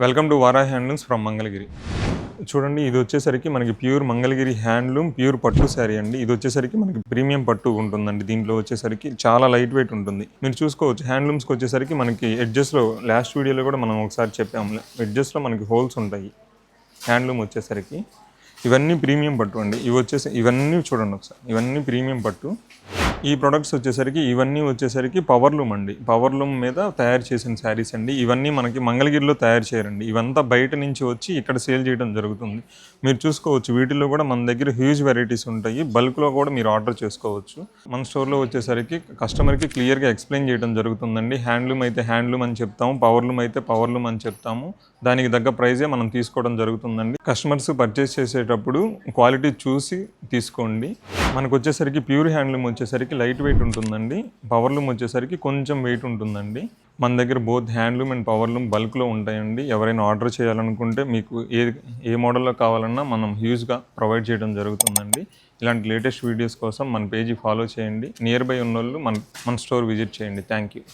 Welcome to వారా handlooms from Mangalagiri. చూడండి, ఇది వచ్చేసరికి మనకి ప్యూర్ మంగళగిరి హ్యాండ్లూమ్ ప్యూర్ పట్టు శారీ అండి. ఇది వచ్చేసరికి మనకి ప్రీమియం పట్టు ఉంటుందండి. దీంట్లో వచ్చేసరికి చాలా లైట్ వెయిట్ ఉంటుంది. మీరు చూసుకోవచ్చు, హ్యాండ్లూమ్స్కి వచ్చేసరికి మనకి ఎడ్జెస్లో లాస్ట్ వీడియోలో కూడా మనం ఒకసారి చెప్పాము, ఎడ్జెస్లో మనకి హోల్స్ ఉంటాయి. హ్యాండ్లూమ్ వచ్చేసరికి ఇవన్నీ ప్రీమియం పట్టు అండి. ఇవన్నీ చూడండి ఒకసారి, ఇవన్నీ ప్రీమియం పట్టు. ఈ ప్రొడక్ట్స్ వచ్చేసరికి ఇవన్నీ వచ్చేసరికి పవర్లూమ్ అండి. పవర్లూమ్ మీద తయారు చేసిన శారీస్ అండి. ఇవన్నీ మనకి మంగళగిరిలో తయారు చేయరండి. ఇవంతా బయట నుంచి వచ్చి ఇక్కడ సేల్ చేయడం జరుగుతుంది. మీరు చూసుకోవచ్చు, వీటిల్లో కూడా మన దగ్గర హ్యూజ్ వెరైటీస్ ఉంటాయి. బల్క్లో కూడా మీరు ఆర్డర్ చేసుకోవచ్చు. మన స్టోర్లో వచ్చేసరికి కస్టమర్కి క్లియర్గా ఎక్స్ప్లెయిన్ చేయడం జరుగుతుందండి. హ్యాండ్లూమ్ అయితే హ్యాండ్లూమ్ అని చెప్తాము, పవర్లూమ్ అయితే పవర్లూమ్ అని చెప్తాము. దానికి తగ్గ ప్రైజే మనం తీసుకోవడం జరుగుతుందండి. కస్టమర్స్ పర్చేస్ చేసేటప్పుడు క్వాలిటీ చూసి తీసుకోండి. మనకు వచ్చేసరికి ప్యూర్ హ్యాండ్లూమ్ వచ్చేసరికి లైట్ వెయిట్ ఉంటుందండి. పవర్లూమ్ వచ్చేసరికి కొంచెం వెయిట్ ఉంటుందండి. మన దగ్గర బోత్ హ్యాండ్లూమ్ అండ్ పవర్లూమ్ బల్క్లో ఉంటాయండి. ఎవరైనా ఆర్డర్ చేయాలనుకుంటే మీకు ఏ మోడల్లో కావాలన్నా మనం హ్యూజ్గా ప్రొవైడ్ చేయడం జరుగుతుందండి. ఇలాంటి లేటెస్ట్ వీడియోస్ కోసం మన పేజీ ఫాలో చేయండి. నియర్ బై ఉన్నోళ్ళు మన స్టోర్ విజిట్ చేయండి. Thank you.